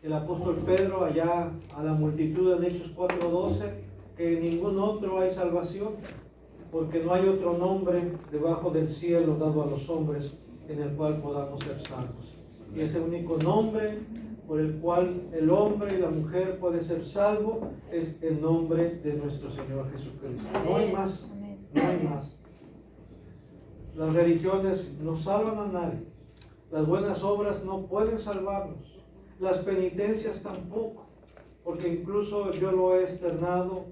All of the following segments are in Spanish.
el apóstol Pedro allá a la multitud en Hechos 4:12, que en ningún otro hay salvación, porque no hay otro nombre debajo del cielo dado a los hombres en el cual podamos ser salvos. Y ese único nombre por el cual el hombre y la mujer puede ser salvo es el nombre de nuestro Señor Jesucristo. No hay más, no hay más. Las religiones no salvan a nadie. Las buenas obras no pueden salvarnos. Las penitencias tampoco. Porque incluso yo lo he externado,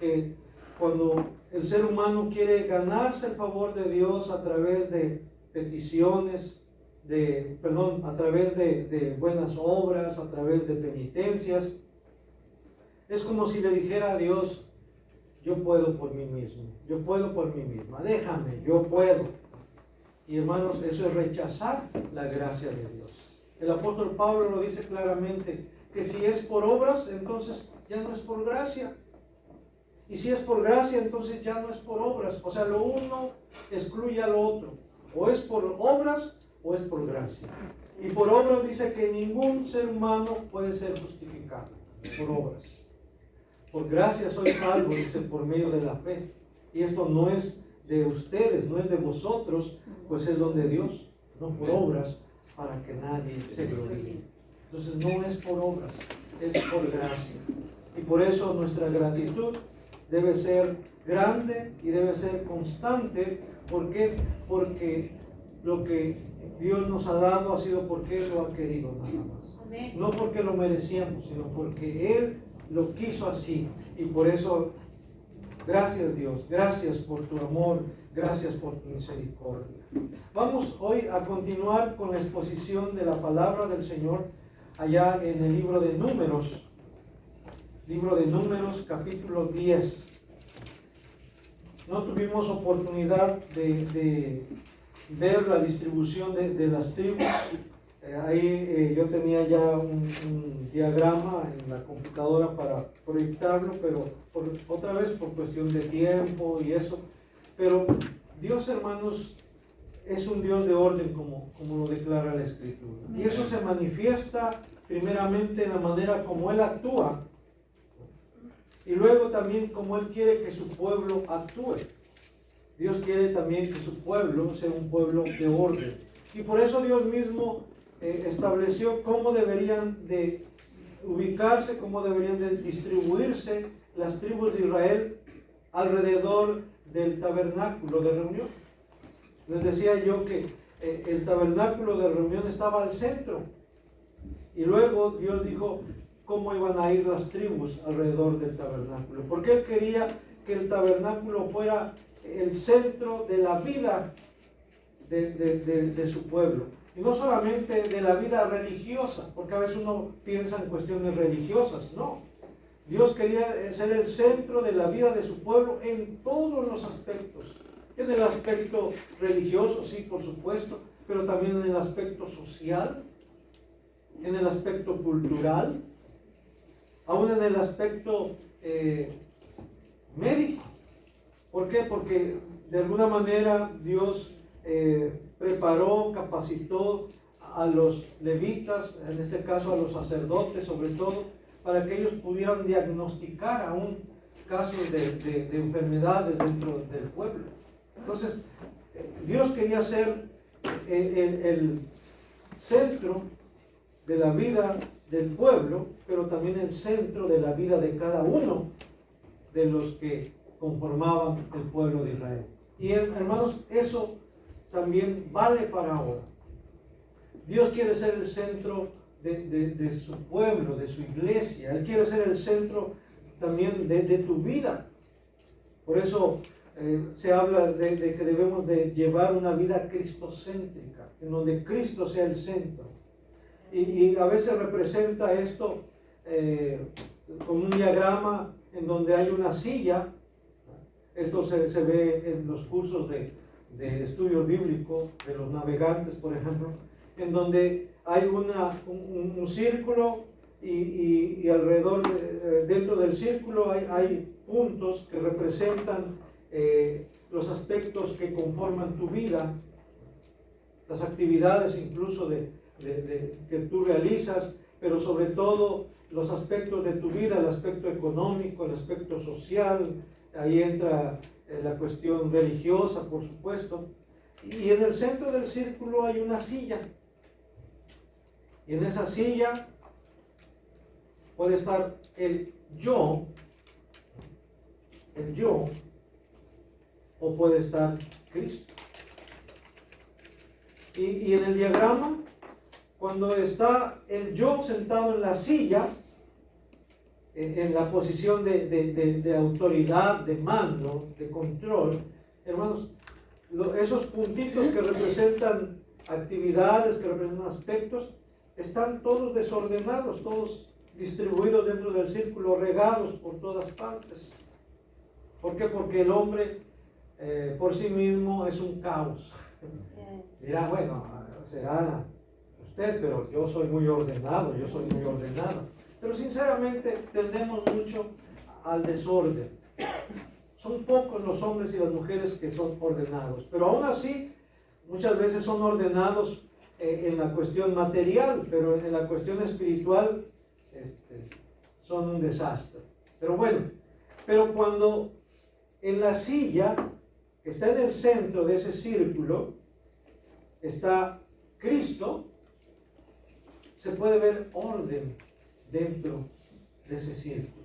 que cuando el ser humano quiere ganarse el favor de Dios a través de peticiones, a través de buenas obras, a través de penitencias, es como si le dijera a Dios: yo puedo por mí mismo, yo puedo por mí misma, déjame, yo puedo. Y hermanos, eso es rechazar la gracia de Dios. El apóstol Pablo lo dice claramente, que si es por obras, entonces ya no es por gracia. Y si es por gracia, entonces ya no es por obras. O sea, lo uno excluye a lo otro. O es por obras o es por gracia. Y por obras dice que ningún ser humano puede ser justificado por obras. Por gracia soy salvo, dice, por medio de la fe. Y esto no es de ustedes, no es de vosotros, pues es don de Dios, no por obras, para que nadie se gloríe. Entonces no es por obras, es por gracia. Y por eso nuestra gratitud debe ser grande y debe ser constante. ¿Por qué? Porque lo que Dios nos ha dado ha sido porque Él lo ha querido nada más. No porque lo merecíamos, sino porque Él lo quiso así. Y por eso, gracias Dios, gracias por tu amor, gracias por tu misericordia. Vamos hoy a continuar con la exposición de la palabra del Señor allá en el libro de Números capítulo 10. No tuvimos oportunidad de ver la distribución de las tribus. Ahí yo tenía ya un diagrama en la computadora para proyectarlo, pero otra vez por cuestión de tiempo y eso. Pero Dios, hermanos, es un Dios de orden, como lo declara la Escritura. Y eso se manifiesta primeramente en la manera como Él actúa, y luego también como Él quiere que su pueblo actúe. Dios quiere también que su pueblo sea un pueblo de orden. Y por eso Dios mismo estableció cómo deberían de ubicarse, cómo deberían de distribuirse las tribus de Israel alrededor del tabernáculo de reunión. Les decía yo que el tabernáculo de reunión estaba al centro. Y luego Dios dijo cómo iban a ir las tribus alrededor del tabernáculo. Porque Él quería que el tabernáculo fuera el centro de la vida de su pueblo. Y no solamente de la vida religiosa, porque a veces uno piensa en cuestiones religiosas. No. Dios quería ser el centro de la vida de su pueblo en todos los aspectos. En el aspecto religioso, sí, por supuesto, pero también en el aspecto social, en el aspecto cultural, aún en el aspecto médico. ¿Por qué? Porque de alguna manera Dios preparó, capacitó a los levitas, en este caso a los sacerdotes sobre todo, para que ellos pudieran diagnosticar aún casos de enfermedades dentro del pueblo. Entonces, Dios quería ser el centro de la vida del pueblo, pero también el centro de la vida de cada uno de los que conformaban el pueblo de Israel. Y hermanos, eso también vale para ahora. Dios quiere ser el centro de su pueblo, de su iglesia. Él quiere ser el centro también de tu vida. Por eso se habla de que debemos de llevar una vida cristocéntrica, en donde Cristo sea el centro. Y a veces representa esto con un diagrama en donde hay una silla. Esto se ve en los cursos de estudio bíblico de los navegantes, por ejemplo, en donde hay un círculo y alrededor, dentro del círculo hay puntos que representan los aspectos que conforman tu vida, las actividades incluso que tú realizas, pero sobre todo los aspectos de tu vida, el aspecto económico, el aspecto social, ahí entra la cuestión religiosa, por supuesto. Y en el centro del círculo hay una silla. Y en esa silla puede estar el yo, o puede estar Cristo. Y en el diagrama, cuando está el yo sentado en la silla, en la posición de autoridad, de mando, de control, hermanos, esos puntitos que representan actividades, que representan aspectos, están todos desordenados, todos distribuidos dentro del círculo, regados por todas partes. ¿Por qué? Porque el hombre por sí mismo es un caos. Dirá, bueno, será usted, pero yo soy muy ordenado, yo soy muy ordenado. Pero sinceramente tendemos mucho al desorden. Son pocos los hombres y las mujeres que son ordenados, pero aún así muchas veces son ordenados en la cuestión material, pero en la cuestión espiritual son un desastre. Pero bueno, pero cuando en la silla que está en el centro de ese círculo está Cristo, se puede ver orden dentro de ese círculo.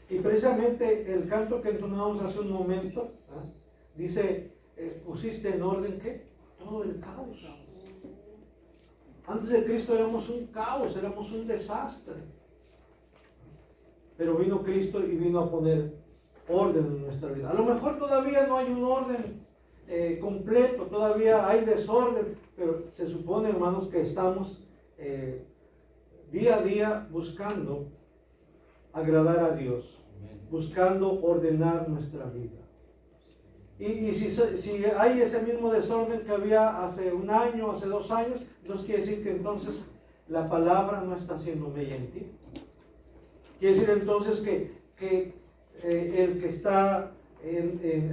Y precisamente el canto que entonamos hace un momento, dice, pusiste en orden, ¿qué? Todo el caos. Antes de Cristo éramos un caos, éramos un desastre. Pero vino Cristo y vino a poner orden en nuestra vida. A lo mejor todavía no hay un orden completo, todavía hay desorden, pero se supone, hermanos, que estamos día a día buscando agradar a Dios, buscando ordenar nuestra vida. Y si hay ese mismo desorden que había hace un año, hace 2 años, no quiere decir que entonces la palabra no está haciendo mella en ti. Quiere decir entonces que el que está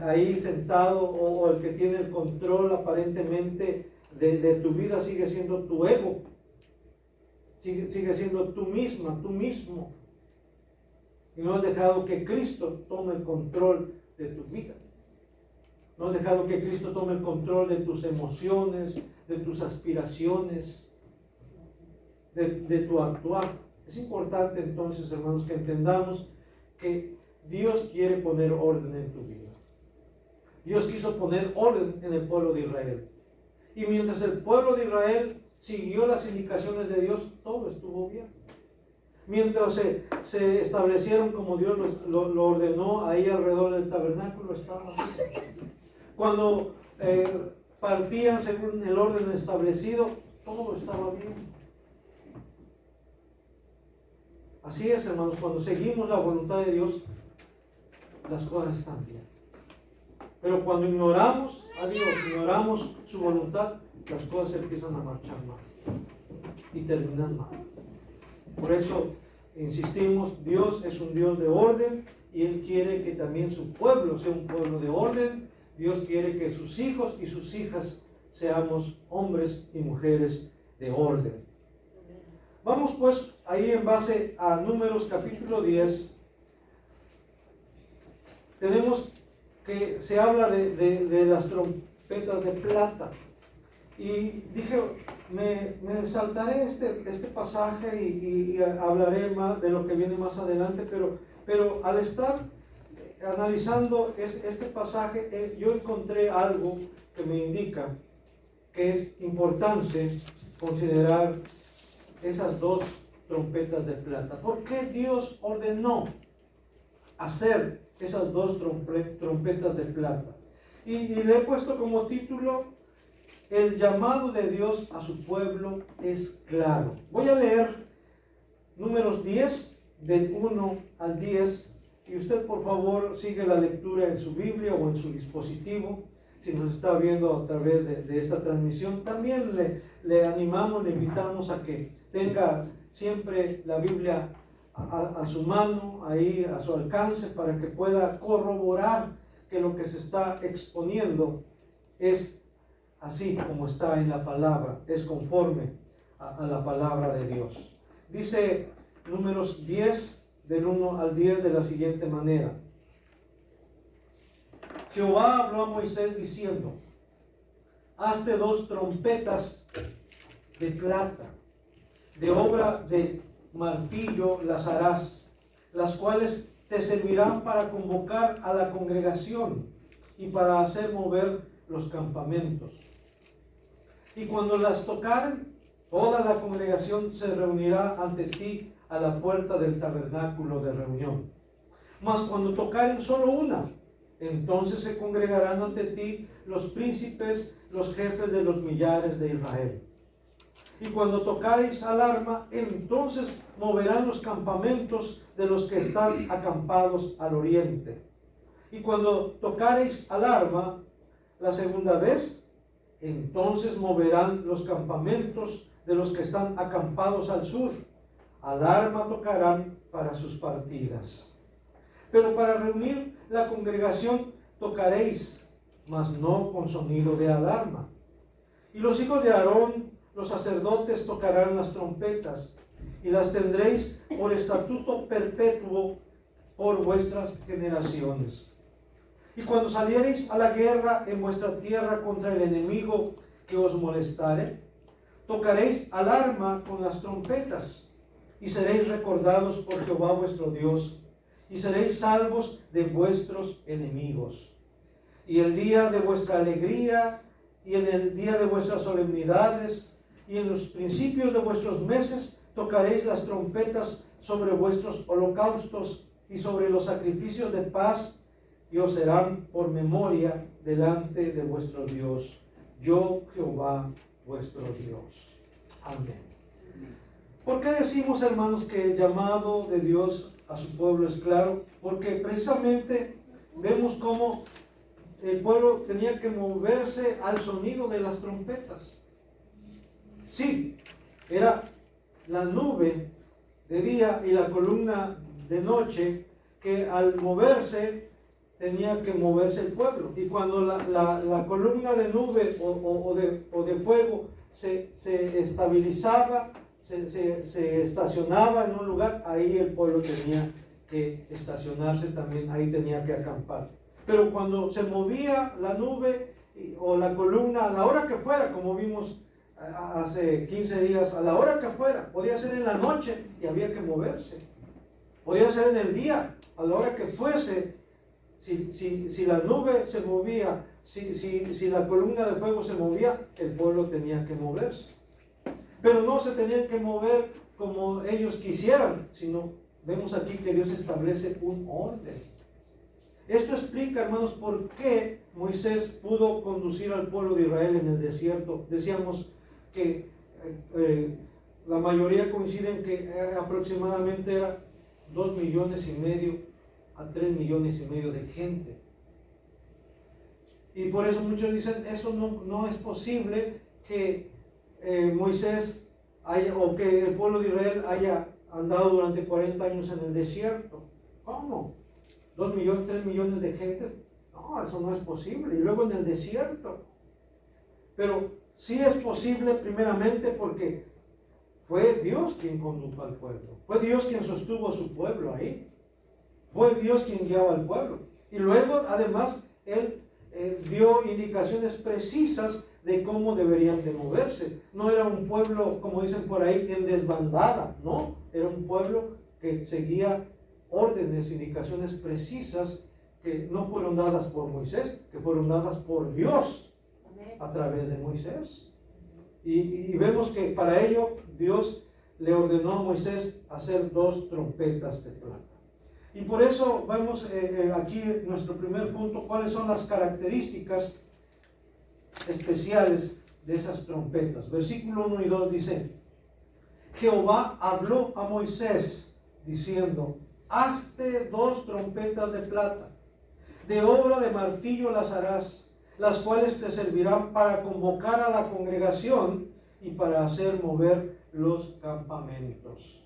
ahí sentado o el que tiene el control aparentemente de tu vida sigue siendo tu ego, sigue siendo tú misma, tú mismo. Y no has dejado que Cristo tome el control de tu vida. No has dejado que Cristo tome el control de tus emociones, de tus aspiraciones, de tu actuar. Es importante entonces, hermanos, que entendamos que Dios quiere poner orden en tu vida. Dios quiso poner orden en el pueblo de Israel. Y mientras el pueblo de Israel siguió las indicaciones de Dios, todo estuvo bien. Mientras se establecieron como Dios lo ordenó ahí alrededor del tabernáculo, estaba bien. Cuando partían según el orden establecido, todo estaba bien. Así es, hermanos, cuando seguimos la voluntad de Dios, las cosas están bien. Pero cuando ignoramos a Dios, ignoramos su voluntad, las cosas empiezan a marchar mal y terminan mal. Por eso insistimos, Dios es un Dios de orden y Él quiere que también su pueblo sea un pueblo de orden. Dios quiere que sus hijos y sus hijas seamos hombres y mujeres de orden. Vamos pues ahí en base a Números capítulo 10. Tenemos que se habla de las trompetas de plata. Y dije, me saltaré este pasaje y hablaré más de lo que viene más adelante, pero al estar analizando este pasaje, yo encontré algo que me indica que es importante considerar esas 2 trompetas de plata. ¿Por qué Dios ordenó hacer esas 2 trompetas de plata? Y le he puesto como título: el llamado de Dios a su pueblo es claro. Voy a leer Números 10, del 1 al 10, y usted por favor sigue la lectura en su Biblia o en su dispositivo, si nos está viendo a través de esta transmisión. También le animamos, le invitamos a que tenga siempre la Biblia a su mano, ahí a su alcance, para que pueda corroborar que lo que se está exponiendo es así como está en la palabra, es conforme a la palabra de Dios. Dice Números 10, del 1 al 10, de la siguiente manera. Jehová habló a Moisés diciendo: hazte 2 trompetas de plata, de obra de martillo las harás, las cuales te servirán para convocar a la congregación y para hacer mover los campamentos. Y cuando las tocaren, toda la congregación se reunirá ante ti a la puerta del tabernáculo de reunión. Mas cuando tocaren solo una, entonces se congregarán ante ti los príncipes, los jefes de los millares de Israel. Y cuando tocareis alarma, entonces moverán los campamentos de los que están acampados al oriente. Y cuando tocareis alarma la segunda vez, entonces moverán los campamentos de los que están acampados al sur. Alarma tocarán para sus partidas. Pero para reunir la congregación tocaréis, mas no con sonido de alarma. Y los hijos de Aarón, los sacerdotes, tocarán las trompetas, y las tendréis por estatuto perpetuo por vuestras generaciones. Y cuando saliereis a la guerra en vuestra tierra contra el enemigo que os molestare, tocaréis alarma con las trompetas, y seréis recordados por Jehová vuestro Dios, y seréis salvos de vuestros enemigos. Y el día de vuestra alegría, y en el día de vuestras solemnidades, y en los principios de vuestros meses, tocaréis las trompetas sobre vuestros holocaustos y sobre los sacrificios de paz, y os serán por memoria delante de vuestro Dios. Yo, Jehová, vuestro Dios. Amén. ¿Por qué decimos, hermanos, que el llamado de Dios a su pueblo es claro? Porque precisamente vemos cómo el pueblo tenía que moverse al sonido de las trompetas. Sí, era la nube de día y la columna de noche que al moverse tenía que moverse el pueblo. Y cuando la columna de nube o de fuego se estabilizaba, se estacionaba en un lugar, ahí el pueblo tenía que estacionarse también, ahí tenía que acampar. Pero cuando se movía la nube o la columna, a la hora que fuera, como vimos hace 15 días, a la hora que fuera, podía ser en la noche y había que moverse. Podía ser en el día, a la hora que fuese. Si la nube se movía, si la columna de fuego se movía, el pueblo tenía que moverse. Pero no se tenían que mover como ellos quisieran, sino vemos aquí que Dios establece un orden. Esto explica, hermanos, por qué Moisés pudo conducir al pueblo de Israel en el desierto. Decíamos que la mayoría coinciden que aproximadamente era 2,5 millones a 3,5 millones de gente. Y por eso muchos dicen, eso no es posible que Moisés o que el pueblo de Israel haya andado durante 40 años en el desierto. ¿Cómo? 2 millones, 3 millones de gente. No, eso no es posible. Y luego en el desierto. Pero sí es posible primeramente porque fue Dios quien condujo al pueblo. Fue Dios quien sostuvo a su pueblo ahí. Fue Dios quien guiaba al pueblo. Y luego, además, Él dio indicaciones precisas de cómo deberían de moverse. No era un pueblo, como dicen por ahí, en desbandada, no. Era un pueblo que seguía órdenes, indicaciones precisas que no fueron dadas por Moisés, que fueron dadas por Dios a través de Moisés. Y vemos que para ello Dios le ordenó a Moisés hacer 2 trompetas de plata. Y por eso vemos aquí nuestro primer punto, cuáles son las características especiales de esas trompetas. Versículo 1 y 2 dice: Jehová habló a Moisés diciendo: hazte 2 trompetas de plata, de obra de martillo las harás, las cuales te servirán para convocar a la congregación y para hacer mover los campamentos.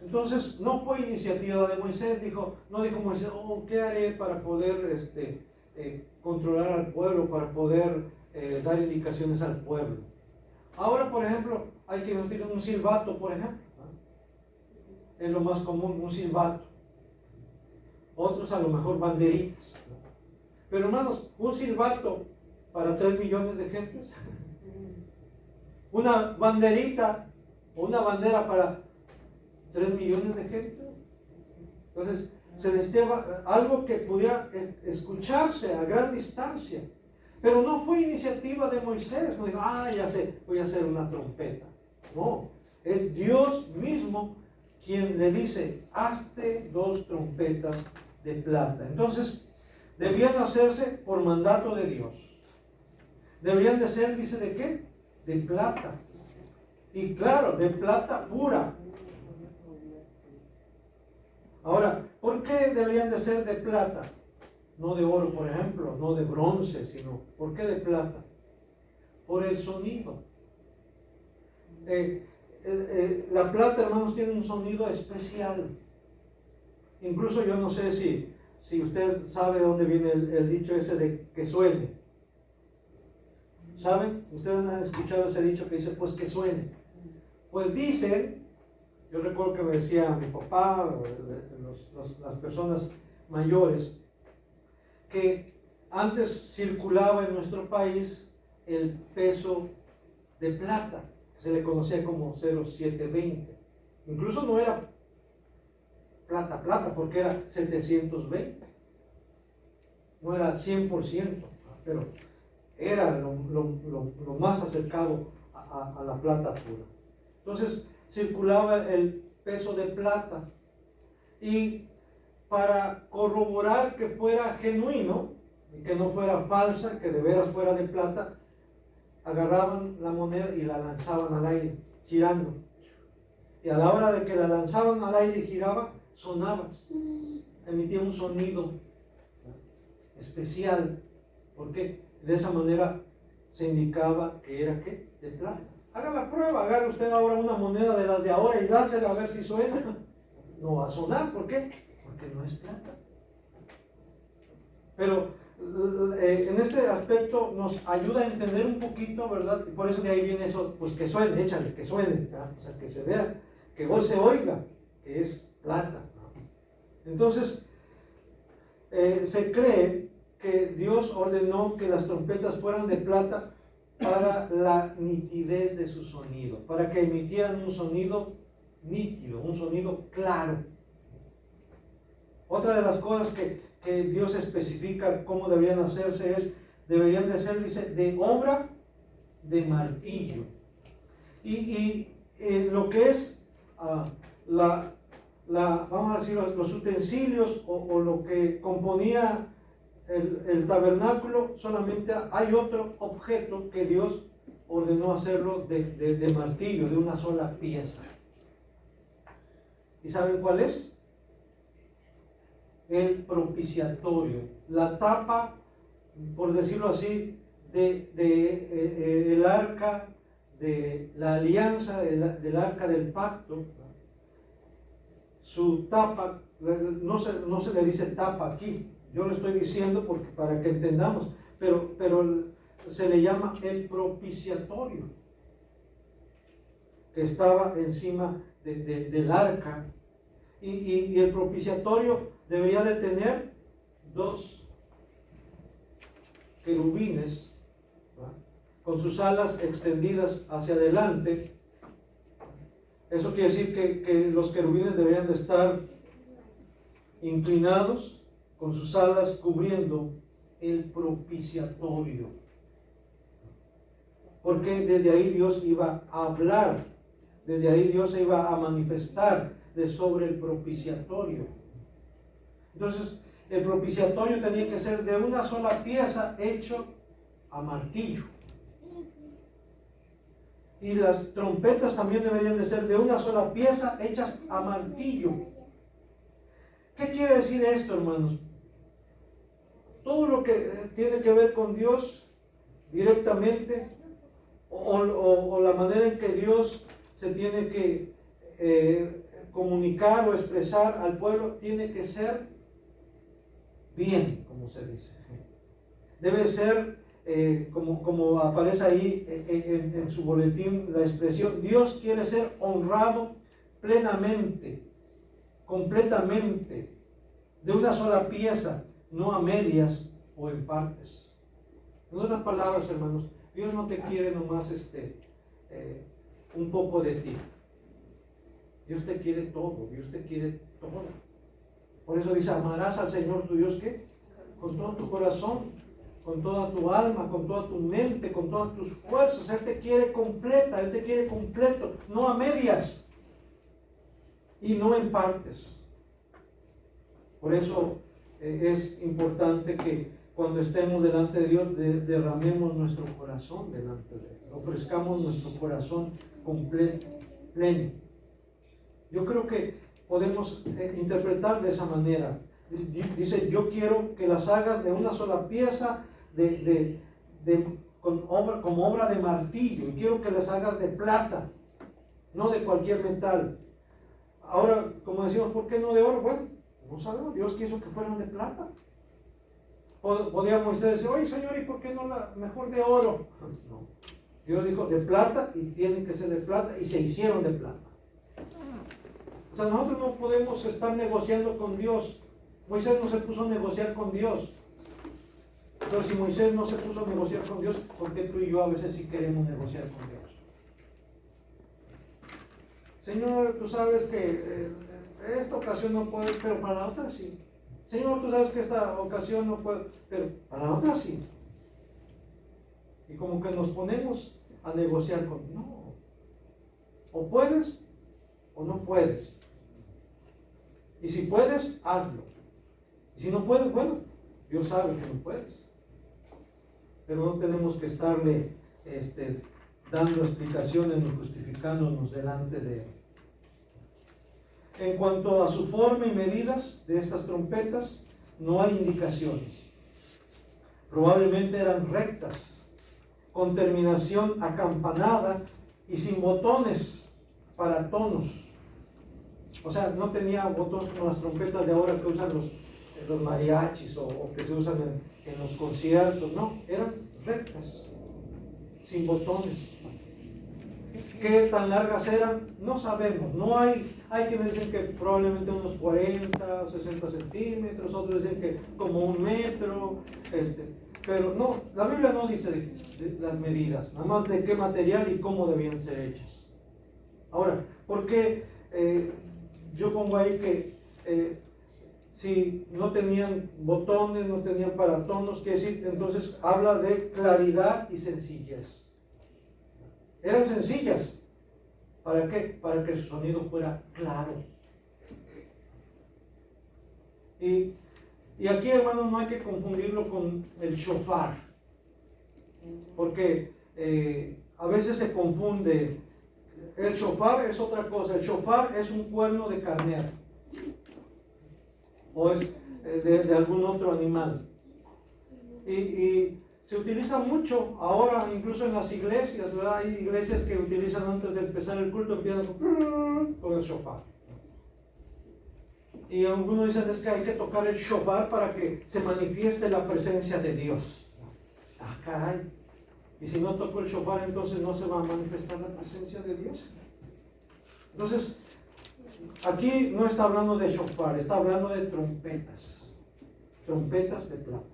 Entonces no fue iniciativa de Moisés, no dijo Moisés, ¿qué haré para poder controlar al pueblo, para poder dar indicaciones al pueblo? Ahora, por ejemplo, Hay quienes utilizan un silbato, por ejemplo. Es lo más común, un silbato. Otros a lo mejor banderitas. Pero hermanos, un silbato para 3 millones de gentes. Una banderita o una bandera para 3 millones de gente. Entonces, se necesitaba algo que pudiera escucharse a gran distancia. Pero no fue iniciativa de Moisés. No dijo, ya sé, voy a hacer una trompeta. No, es Dios mismo quien le dice, hazte 2 trompetas de plata. Entonces, debían hacerse por mandato de Dios. Deberían de ser, dice, ¿de qué? De plata. Y claro, de plata pura. Ahora, ¿por qué deberían de ser de plata? No de oro, por ejemplo, no de bronce, sino, ¿por qué de plata? Por el sonido. La plata, hermanos, tiene un sonido especial. Incluso yo no sé si usted sabe de dónde viene el dicho ese de que suene. ¿Saben? Ustedes han escuchado ese dicho que dice, pues que suene. Pues dicen, yo recuerdo que me decía mi papá, las personas mayores, que antes circulaba en nuestro país el peso de plata, que se le conocía como 0720. Incluso no era plata, porque era 720. No era 100%, pero era lo más acercado a la plata pura. Entonces circulaba el peso de plata, y para corroborar que fuera genuino y que no fuera falsa, que de veras fuera de plata, agarraban la moneda y la lanzaban al aire, girando. Y a la hora de que la lanzaban al aire y giraba, sonaba, emitía un sonido especial. ¿Por qué? De esa manera se indicaba que era ¿qué? De plata. Haga la prueba, agarre usted ahora una moneda de las de ahora y láncela a ver si suena. No va a sonar, ¿por qué? Porque no es plata. Pero en este aspecto nos ayuda a entender un poquito, ¿verdad? Y por eso de ahí viene eso, pues que suene, échale, que suene, ¿verdad? O sea, que se vea, que hoy se oiga, que es plata. Entonces, se cree que Dios ordenó que las trompetas fueran de plata para la nitidez de su sonido, para que emitieran un sonido nítido, un sonido claro. Otra de las cosas que Dios especifica cómo deberían hacerse es, deberían de ser, dice, de obra de martillo. Y lo que es vamos a decir, los utensilios o lo que componía el tabernáculo, solamente hay otro objeto que Dios ordenó hacerlo de martillo, de una sola pieza. ¿Y saben cuál es? El propiciatorio, la tapa, por decirlo así, el arca de la alianza, del arca del pacto. Su tapa, no se le dice tapa aquí, yo lo estoy diciendo porque, para que entendamos, pero se le llama el propiciatorio, que estaba encima del arca. Y el propiciatorio debería de tener 2 querubines, ¿verdad?, con sus alas extendidas hacia adelante. Eso quiere decir que los querubines deberían de estar inclinados, con sus alas cubriendo el propiciatorio, porque desde ahí Dios iba a hablar, desde ahí Dios se iba a manifestar sobre el propiciatorio. Entonces, el propiciatorio tenía que ser de una sola pieza, hecho a martillo. Y las trompetas también deberían de ser de una sola pieza, hechas a martillo. ¿Qué quiere decir esto, hermanos? Todo lo que tiene que ver con Dios directamente, o la manera en que Dios se tiene que comunicar o expresar al pueblo, tiene que ser bien, como se dice. Debe ser como aparece ahí en su boletín, la expresión, Dios quiere ser honrado plenamente, completamente, de una sola pieza, no a medias o en partes. En otras palabras, hermanos, Dios no te quiere nomás un poco de ti. Dios te quiere todo, Dios te quiere todo. Por eso dice, amarás al Señor tu Dios, ¿qué? Con todo tu corazón, con toda tu alma, con toda tu mente, con todas tus fuerzas. Él te quiere completa, Él te quiere completo, no a medias y no en partes. Por eso es importante que cuando estemos delante de Dios derramemos nuestro corazón delante de Él, ofrezcamos nuestro corazón completo, pleno. Yo creo que podemos interpretar de esa manera. Dice, yo quiero que las hagas de una sola pieza, como obra de martillo, y quiero que las hagas de plata, no de cualquier metal. Ahora, como decimos, ¿por qué no de oro? Bueno, no sabemos, Dios quiso que fueran de plata. Podía Moisés decir, oye Señor, ¿y por qué no mejor de oro? No, Dios dijo de plata y tienen que ser de plata y se hicieron de plata. O sea, nosotros no podemos estar negociando con Dios. Moisés no se puso a negociar con Dios. Pero si Moisés no se puso a negociar con Dios, ¿por qué tú y yo a veces sí queremos negociar con Dios? Señor, tú sabes que esta ocasión no puedo, pero para la otra sí. Señor, tú sabes que esta ocasión no puedo, pero para la otra sí. Y como que nos ponemos a negociar con, no. O puedes o no puedes. Y si puedes, hazlo. Y si no puedes, bueno, Dios sabe que no puedes. Pero no tenemos que estarle dando explicaciones ni justificándonos delante de Él. En cuanto a su forma y medidas de estas trompetas, no hay indicaciones. Probablemente eran rectas, con terminación acampanada y sin botones para tonos. O sea, no tenía botones como las trompetas de ahora que usan los mariachis o que se usan en los conciertos. No, eran rectas, sin botones. ¿Qué tan largas eran? No sabemos. No hay quienes dicen que probablemente unos 40 o 60 centímetros, otros dicen que como 1 metro. Pero no, la Biblia no dice de las medidas, nada más de qué material y cómo debían ser hechas. Ahora, ¿por qué yo pongo ahí que si no tenían botones, no tenían paratonos? Quiere decir, entonces habla de claridad y sencillez. Eran sencillas. ¿Para qué? Para que su sonido fuera claro. Y aquí, hermanos, no hay que confundirlo con el shofar, porque a veces se confunde. El shofar es otra cosa. El shofar es un cuerno de carnero o es de algún otro animal. Y se utiliza mucho ahora, incluso en las iglesias, ¿verdad? Hay iglesias que utilizan antes de empezar el culto, empiezan con el shofar. Y algunos dicen es que hay que tocar el shofar para que se manifieste la presencia de Dios. Ah, caray. Y si no toco el shofar, entonces no se va a manifestar la presencia de Dios. Entonces, aquí no está hablando de shofar, está hablando de trompetas. Trompetas de plata.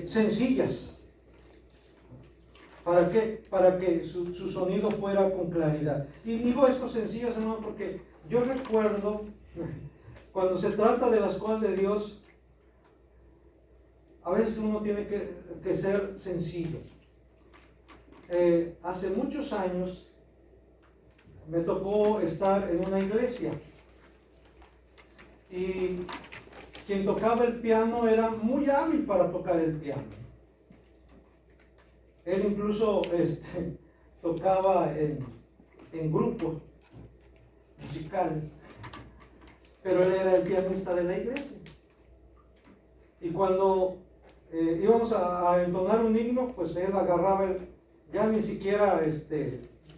Sencillas. ¿Para qué? Para que su sonido fuera con claridad. Y digo esto sencillas, hermano, porque yo recuerdo cuando se trata de las cosas de Dios, a veces uno tiene que ser sencillo. Hace muchos años me tocó estar en una iglesia y quien tocaba el piano era muy hábil para tocar el piano. Él incluso tocaba en grupos musicales, pero él era el pianista de la iglesia. Y cuando íbamos a entonar un himno, pues él agarraba, ya ni siquiera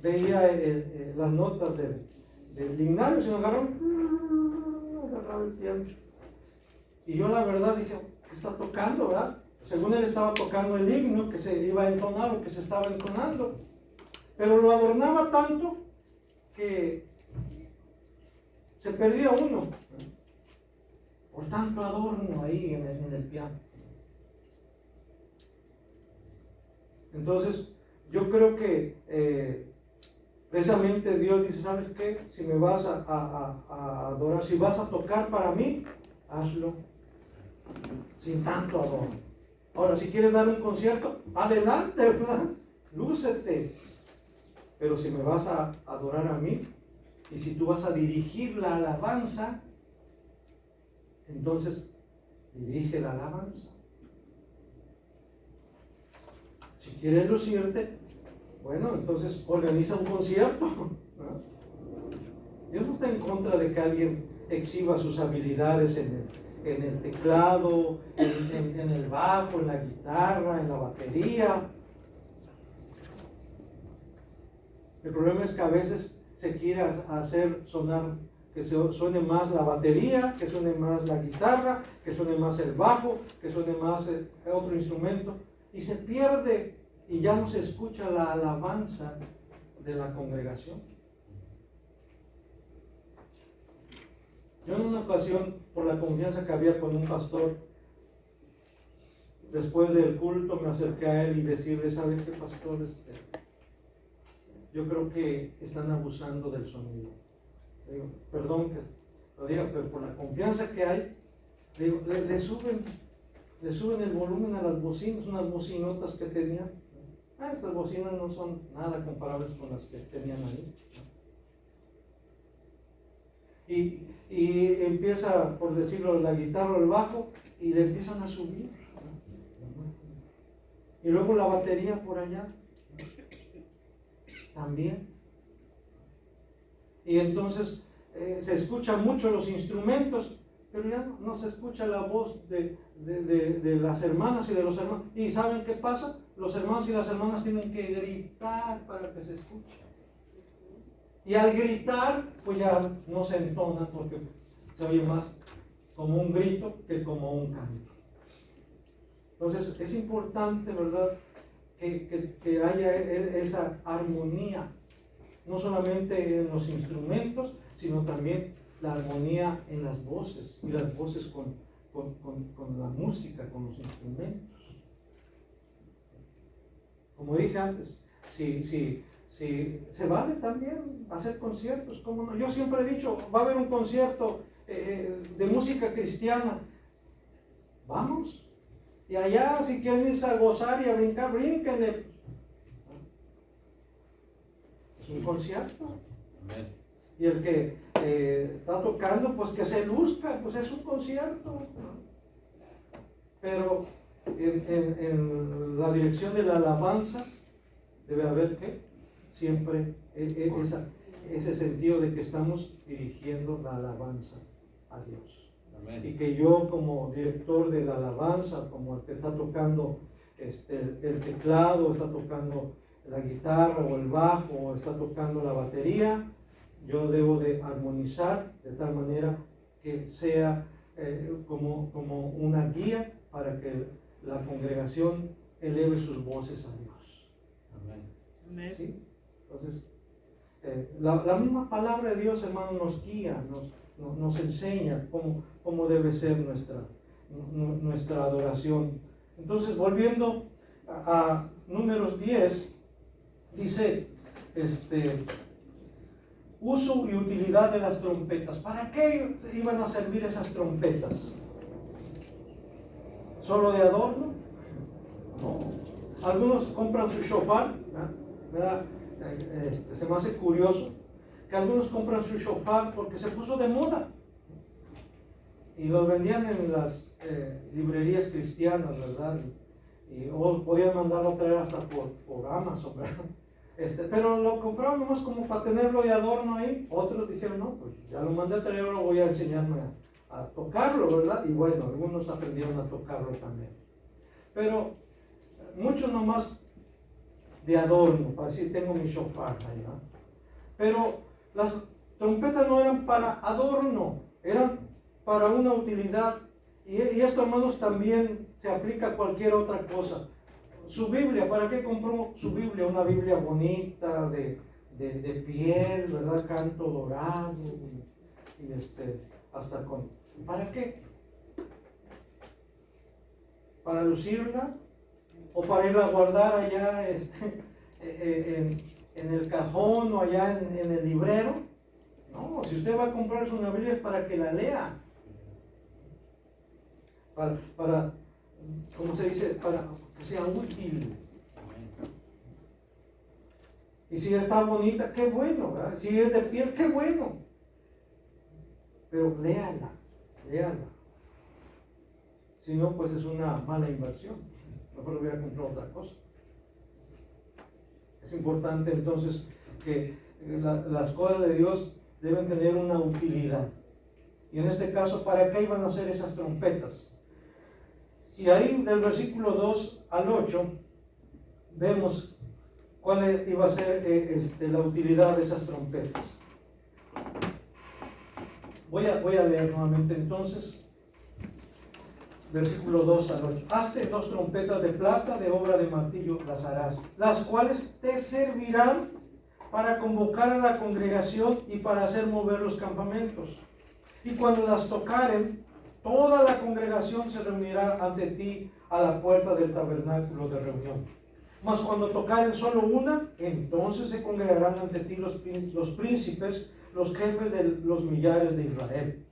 veía las notas del himnario, sino agarraba el piano. Y yo la verdad dije, ¿qué está tocando, verdad? Según él estaba tocando el himno que se iba a entonar o que se estaba entonando, pero lo adornaba tanto que se perdía uno por tanto adorno ahí en el piano. Entonces, yo creo que precisamente Dios dice, ¿sabes qué? Si me vas a adorar, si vas a tocar para mí, hazlo sin tanto adorno. Ahora, si quieres dar un concierto, adelante, ¿verdad? Lúcete. Pero si me vas a adorar a mí, y si tú vas a dirigir la alabanza, entonces dirige la alabanza. Si quieres lucirte, bueno, entonces organiza un concierto, ¿no? Dios no está en contra de que alguien exhiba sus habilidades en el teclado, en el bajo, en la guitarra, en la batería. El problema es que a veces se quiere hacer sonar, que suene más la batería, que suene más la guitarra, que suene más el bajo, que suene más otro instrumento, y se pierde y ya no se escucha la alabanza de la congregación. Yo en una ocasión, por la confianza que había con un pastor, después del culto me acerqué a él y decirle, ¿sabe qué, pastor? Yo creo que están abusando del sonido. Le digo, perdón que lo diga, pero por la confianza que hay, le digo, le suben el volumen a las bocinas, unas bocinotas que tenían. Estas bocinas no son nada comparables con las que tenían ahí. Y empieza, por decirlo, la guitarra o el bajo, y le empiezan a subir. Y luego la batería por allá también. Y entonces se escuchan mucho los instrumentos, pero ya no se escucha la voz de las hermanas y de los hermanos. ¿Y saben qué pasa? Los hermanos y las hermanas tienen que gritar para que se escuche. Y al gritar, pues ya no se entona porque se oye más como un grito que como un canto. Entonces es importante, ¿verdad?, que haya esa armonía, no solamente en los instrumentos, sino también la armonía en las voces, y las voces con la música, con los instrumentos. Como dije antes, si se vale también hacer conciertos, ¿cómo no? Yo siempre he dicho, va a haber un concierto de música cristiana, vamos. Y allá, si quieren irse a gozar y a brincar, brínquenle. Es un concierto. Amén. Y el que está tocando, pues que se luzca, pues es un concierto. Pero en la dirección de la alabanza debe haber ¿qué? Siempre ese sentido de que estamos dirigiendo la alabanza a Dios. Amén. Y que yo, como director de la alabanza, como el que está tocando el teclado, está tocando la guitarra o el bajo, o está tocando la batería, yo debo de armonizar de tal manera que sea como una guía para que la congregación eleve sus voces a Dios. Amén. ¿Sí? Entonces, la misma palabra de Dios, hermano, nos guía, nos enseña cómo debe ser nuestra adoración. Entonces, volviendo a Números 10, dice, uso y utilidad de las trompetas. ¿Para qué iban a servir esas trompetas? ¿Solo de adorno? No. Algunos compran su shofar, ¿verdad? Se me hace curioso que algunos compran su shofar porque se puso de moda y lo vendían en las librerías cristianas, ¿verdad? O podían mandarlo a traer hasta por Amazon, ¿verdad? Pero lo compraron nomás como para tenerlo de adorno ahí. Otros dijeron, no, pues ya lo mandé a traer, ahora voy a enseñarme a tocarlo, ¿verdad? Y bueno, algunos aprendieron a tocarlo también. Pero muchos nomás de adorno, para decir, tengo mi shofar ahí, ¿verdad? Pero las trompetas no eran para adorno, eran para una utilidad Y esto, hermanos, también se aplica a cualquier otra cosa. Su Biblia, ¿para qué compró su Biblia? Una Biblia bonita, de piel, ¿verdad? Canto dorado, y hasta con... ¿Para qué? ¿Para lucirla? ¿O para irla a guardar allá en el cajón o allá en el librero? No, si usted va a comprarse una Biblia es para que la lea. Para, ¿cómo se dice? Para que sea útil. Y si está bonita, qué bueno, ¿verdad? Si es de piel, qué bueno. Pero léala. Si no, pues es una mala inversión. Mejor hubiera comprado otra cosa. Es importante entonces que las cosas de Dios deben tener una utilidad. Y en este caso, ¿para qué iban a hacer esas trompetas? Y ahí del versículo 2 al 8 vemos cuál iba a ser la utilidad de esas trompetas. Voy a leer nuevamente entonces, versículo 2 al 8. Hazte 2 trompetas de plata de obra de martillo las harás, las cuales te servirán para convocar a la congregación y para hacer mover los campamentos. Y cuando las tocaren, toda la congregación se reunirá ante ti a la puerta del tabernáculo de reunión. Mas cuando tocaren solo una, entonces se congregarán ante ti los príncipes, los jefes de los millares de Israel.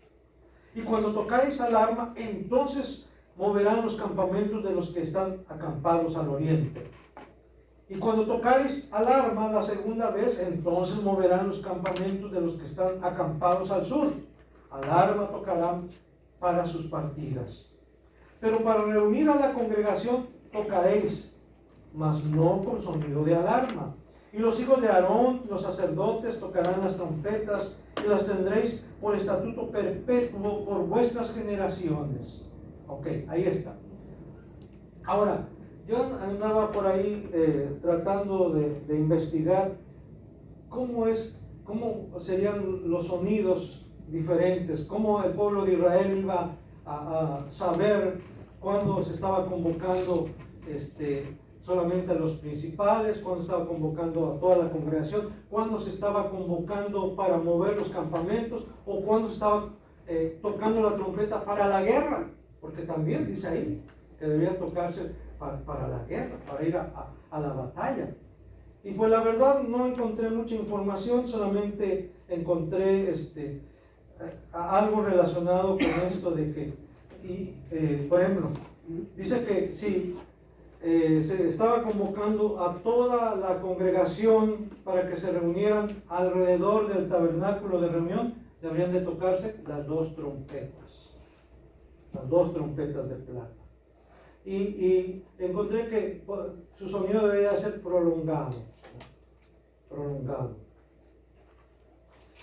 Y cuando tocareis alarma, entonces moverán los campamentos de los que están acampados al oriente. Y cuando tocareis alarma la segunda vez, entonces moverán los campamentos de los que están acampados al sur. Alarma tocarán para sus partidas. Pero para reunir a la congregación tocaréis, mas no con sonido de alarma. Y los hijos de Aarón, los sacerdotes, tocarán las trompetas y las tendréis por estatuto perpetuo por vuestras generaciones. Ok, ahí está. Ahora, yo andaba por ahí tratando de investigar cómo serían los sonidos diferentes, cómo el pueblo de Israel iba a saber cuándo se estaba convocando solamente a los principales, cuándo estaba convocando a toda la congregación, cuándo se estaba convocando para mover los campamentos, o cuándo se estaba tocando la trompeta para la guerra, porque también dice ahí que debía tocarse para la guerra, para ir a la batalla. Y pues la verdad no encontré mucha información, solamente encontré algo relacionado con esto de que, por ejemplo, dice que si se estaba convocando a toda la congregación para que se reunieran alrededor del tabernáculo de reunión, deberían de tocarse las 2 trompetas, las 2 trompetas de plata. Y encontré que su sonido debería ser prolongado.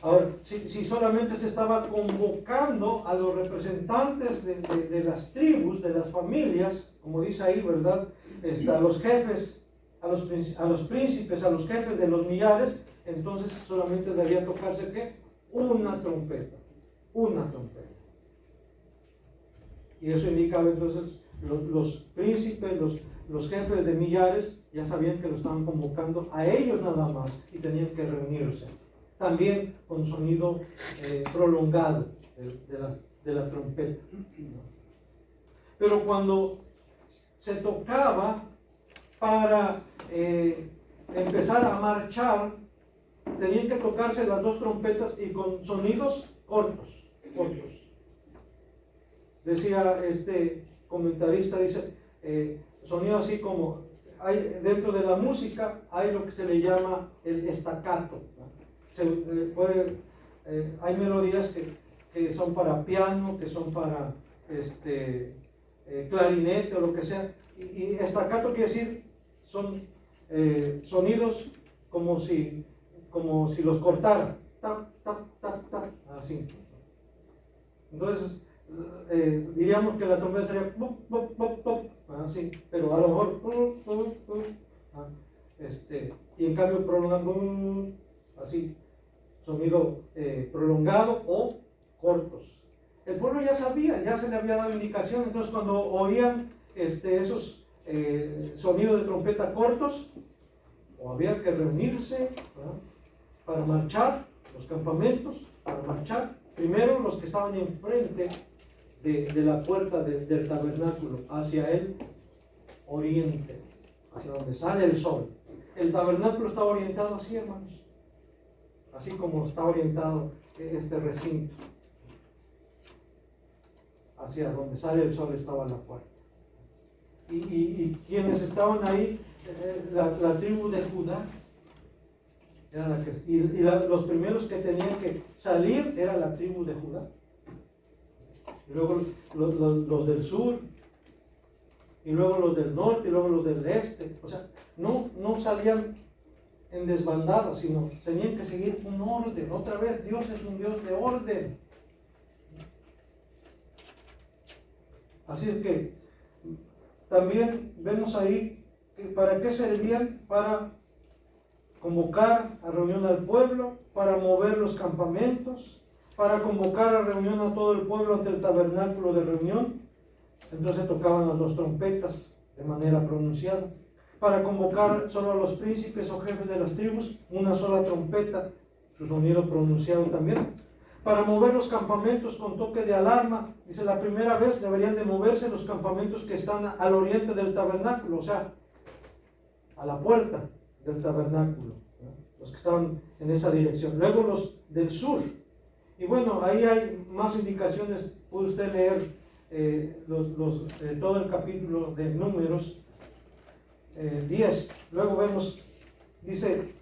Ahora, si solamente se estaba convocando a los representantes de las tribus, de las familias, como dice ahí, ¿verdad? A los jefes, a los príncipes, a los jefes de los millares, entonces solamente debía tocarse ¿qué? Una trompeta. Y eso indicaba entonces los príncipes, los jefes de millares, ya sabían que lo estaban convocando a ellos nada más y tenían que reunirse. También con sonido prolongado de la trompeta. Pero cuando se tocaba para empezar a marchar, tenían que tocarse las 2 trompetas y con sonidos cortos. Decía este comentarista, dice, sonido así como, dentro de la música hay lo que se le llama el staccato. Hay melodías que son para piano, que son para clarinete o lo que sea, y staccato quiere decir son sonidos como si los cortaran, tap, tap, tap, tap, así. Entonces diríamos que la trompeta sería pop, pop, pop, pop, así, pero a lo mejor y en cambio prolongando así, sonido prolongado o cortos. El pueblo ya sabía, ya se le había dado indicación. Entonces cuando oían esos sonidos de trompeta cortos, o había que reunirse, ¿verdad?, para marchar, los campamentos, para marchar. Primero los que estaban enfrente de la puerta del tabernáculo, hacia el oriente, hacia donde sale el sol. El tabernáculo estaba orientado así, hermanos, así como está orientado este recinto. Hacia donde sale el sol estaba la puerta. Y quienes estaban ahí, la tribu de Judá, era la que, los primeros que tenían que salir era la tribu de Judá. Y luego los del sur, y luego los del norte, y luego los del este. O sea, no salían en desbandada, sino tenían que seguir un orden. Otra vez, Dios es un Dios de orden. Así es que también vemos ahí que para qué servían: para convocar a reunión al pueblo, para mover los campamentos, para convocar a reunión a todo el pueblo ante el tabernáculo de reunión. Entonces tocaban las dos trompetas de manera pronunciada. Para convocar solo a los príncipes o jefes de las tribus, una sola trompeta, su sonido pronunciado también. Para mover los campamentos con toque de alarma, dice, la primera vez deberían de moverse los campamentos que están al oriente del tabernáculo, o sea, a la puerta del tabernáculo, ¿no?, los que estaban en esa dirección. Luego los del sur. Y bueno, ahí hay más indicaciones. Puede usted leer todo el capítulo de Números 10. Luego vemos, dice,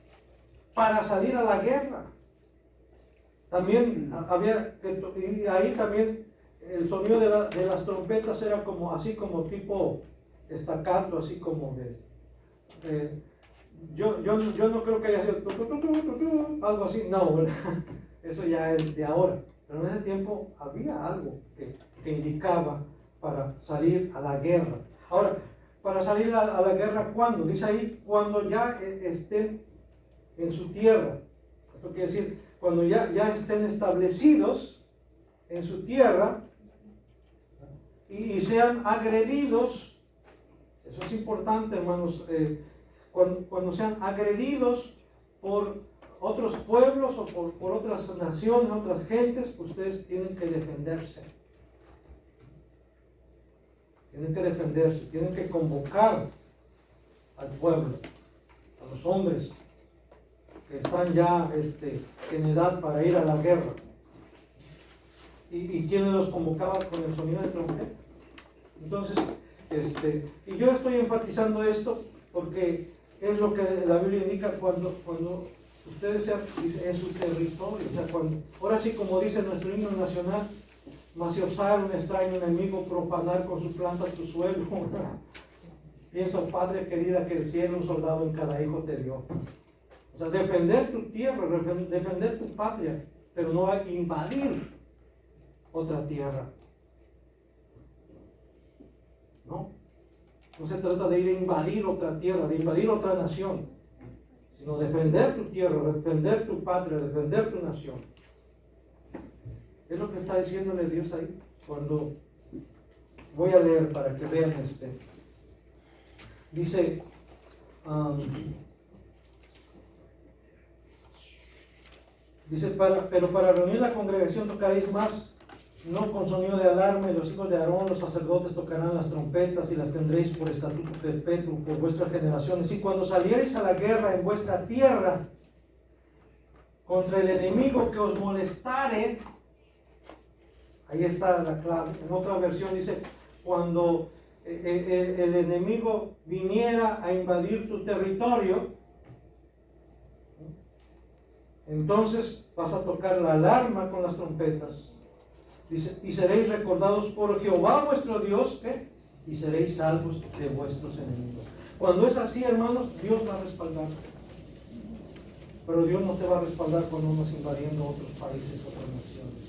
para salir a la guerra. También había, y ahí también el sonido de las trompetas era como así, como tipo estacato, así como de yo no creo que haya sido algo así, no, ¿verdad? Eso ya es de ahora. Pero en ese tiempo había algo que indicaba para salir a la guerra. Ahora, para salir a la guerra, ¿cuándo? Dice ahí, cuando ya estén en su tierra. Esto quiere decir, cuando ya estén establecidos en su tierra y sean agredidos. Eso es importante, hermanos. Cuando sean agredidos por otros pueblos o por otras naciones, otras gentes, ustedes tienen que defenderse. Tienen que convocar al pueblo, a los hombres que están ya en edad para ir a la guerra. ¿Y quiénes los convocaban con el sonido de trompeta? Entonces, y yo estoy enfatizando esto porque es lo que la Biblia indica cuando ustedes sean en su territorio. O sea, ahora sí, como dice nuestro himno nacional, mas si osara un extraño enemigo profanar con su planta tu suelo, piensa, oh Padre querida, que el cielo un soldado en cada hijo te dio. O sea, defender tu tierra, defender tu patria, pero no invadir otra tierra. No se trata de ir a invadir otra tierra, de invadir otra nación, sino defender tu tierra, defender tu patria, defender tu nación. Es lo que está diciéndole Dios ahí. Cuando voy a leer para que vean dice, pero para reunir la congregación tocaréis más, no con sonido de alarma, y los hijos de Aarón, los sacerdotes, tocarán las trompetas y las tendréis por estatuto perpetuo por vuestras generaciones. Y cuando saliereis a la guerra en vuestra tierra contra el enemigo que os molestare, ahí está la clave. En otra versión dice, cuando el enemigo viniera a invadir tu territorio, entonces vas a tocar la alarma con las trompetas. Dice, y seréis recordados por Jehová vuestro Dios, ¿qué? Y seréis salvos de vuestros enemigos. Cuando es así, hermanos, Dios va a respaldar. Pero Dios no te va a respaldar cuando uno está invadiendo otros países, otras naciones.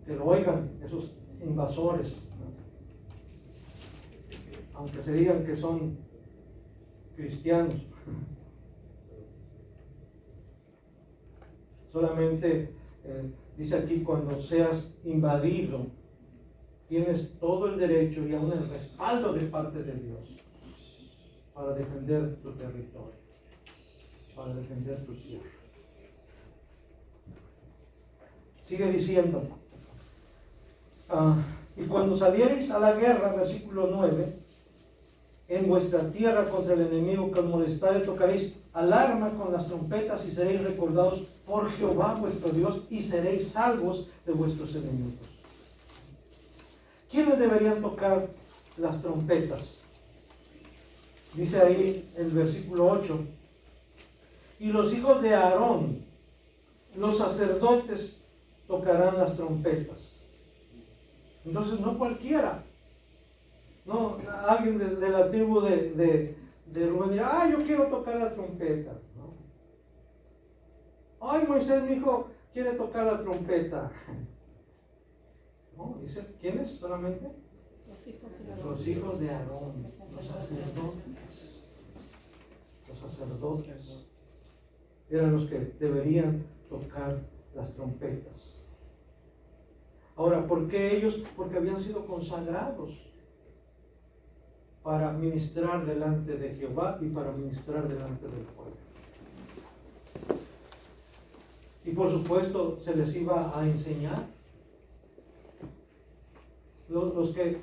Que lo oigan esos invasores, ¿no? Aunque se digan que son cristianos. Solamente Dice aquí, cuando seas invadido, tienes todo el derecho y aún el respaldo de parte de Dios para defender tu territorio, para defender tu tierra. Sigue diciendo, y cuando saliereis a la guerra, versículo 9, en vuestra tierra contra el enemigo que os molestare, tocaréis alarma con las trompetas y seréis recordados por Jehová vuestro Dios y seréis salvos de vuestros enemigos. ¿Quiénes deberían tocar las trompetas? Dice ahí en el versículo 8, y los hijos de Aarón, los sacerdotes, tocarán las trompetas. Entonces no cualquiera, no alguien de la tribu de Rubén dirá, yo quiero tocar la trompeta, ¿no? Ay, Moisés, mi hijo, quiere tocar la trompeta. No, dice, ¿quiénes solamente? Los hijos de Aarón, los sacerdotes. Los sacerdotes eran los que deberían tocar las trompetas. Ahora, ¿por qué ellos? Porque habían sido consagrados para ministrar delante de Jehová y para ministrar delante del pueblo. Y por supuesto se les iba a enseñar. Los que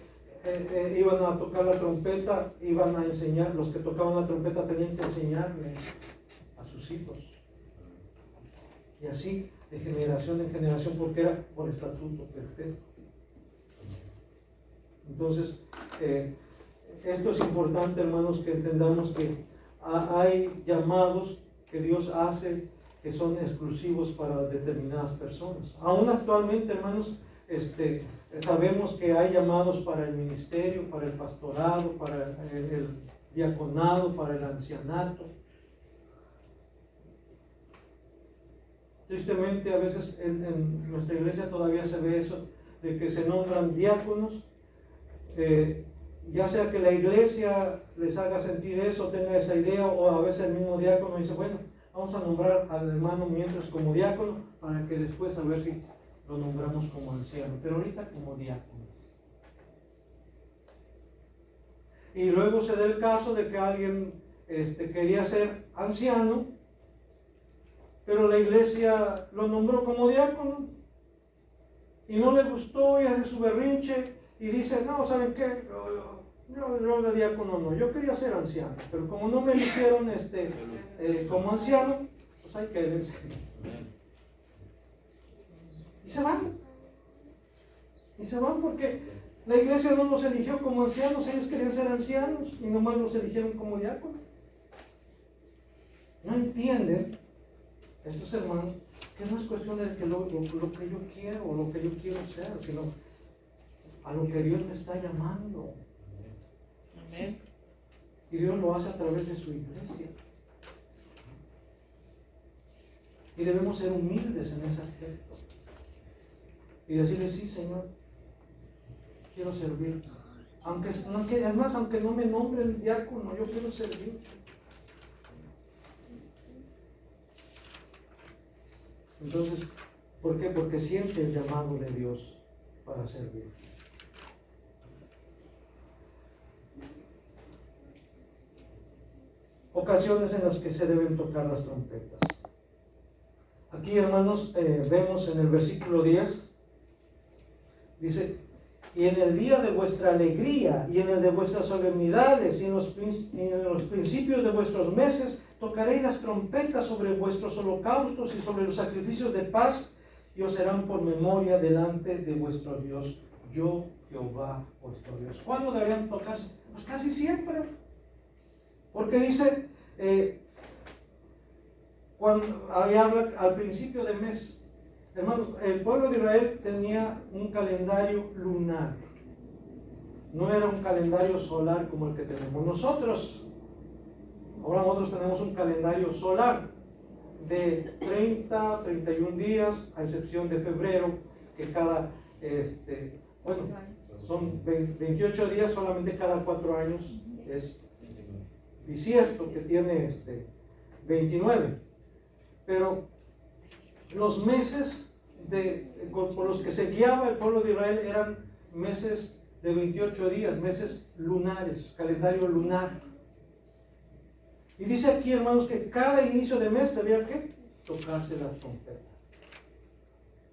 iban a tocar la trompeta iban a enseñar, los que tocaban la trompeta tenían que enseñarle a sus hijos. Y así de generación en generación, porque era por estatuto perfecto. Entonces, esto es importante, hermanos, que entendamos que hay llamados que Dios hace que son exclusivos para determinadas personas. Aún actualmente, hermanos, sabemos que hay llamados para el ministerio, para el pastorado, para el diaconado, para el ancianato. Tristemente, a veces en nuestra iglesia todavía se ve eso, de que se nombran diáconos, ya sea que la iglesia les haga sentir eso, tenga esa idea, o a veces el mismo diácono dice, bueno, vamos a nombrar al hermano mientras como diácono, para que después a ver si lo nombramos como anciano, pero ahorita como diácono. Y luego se da el caso de que alguien quería ser anciano, pero la iglesia lo nombró como diácono y no le gustó y hace su berrinche y dice, no, ¿saben qué? Yo de diácono no, yo quería ser anciano, pero como no me eligieron como anciano, pues hay que verse. Y se van. Y se van porque la iglesia no los eligió como ancianos, ellos querían ser ancianos y nomás los eligieron como diáconos. No entienden estos hermanos que no es cuestión de que lo que yo quiero o lo que yo quiero ser, sino a lo que Dios me está llamando. Amén. Y Dios lo hace a través de su iglesia. Y debemos ser humildes en ese aspecto. Y decirle, sí, Señor, quiero servir. Además, aunque no me nombren diácono, yo quiero servir. Entonces, ¿por qué? Porque siente el llamado de Dios para servir. Ocasiones en las que se deben tocar las trompetas. Aquí, hermanos, vemos en el versículo 10, dice, y en el día de vuestra alegría, y en el de vuestras solemnidades, y en los principios de vuestros meses, tocaréis las trompetas sobre vuestros holocaustos y sobre los sacrificios de paz, y os serán por memoria delante de vuestro Dios. Yo, Jehová, vuestro Dios. ¿Cuándo deberían tocarse? Pues casi siempre. Porque dice, cuando ahí habla al principio de mes. Hermanos, el pueblo de Israel tenía un calendario lunar. No era un calendario solar como el que tenemos nosotros. Ahora nosotros tenemos un calendario solar de 30, 31 días, a excepción de febrero, que cada, son 28 días, solamente cada 4 años es bisiesto, que tiene 29. Pero los meses por los que se guiaba el pueblo de Israel eran meses de 28 días, meses lunares, calendario lunar. Y dice aquí, hermanos, que cada inicio de mes debía ¿qué? Tocarse la trompeta.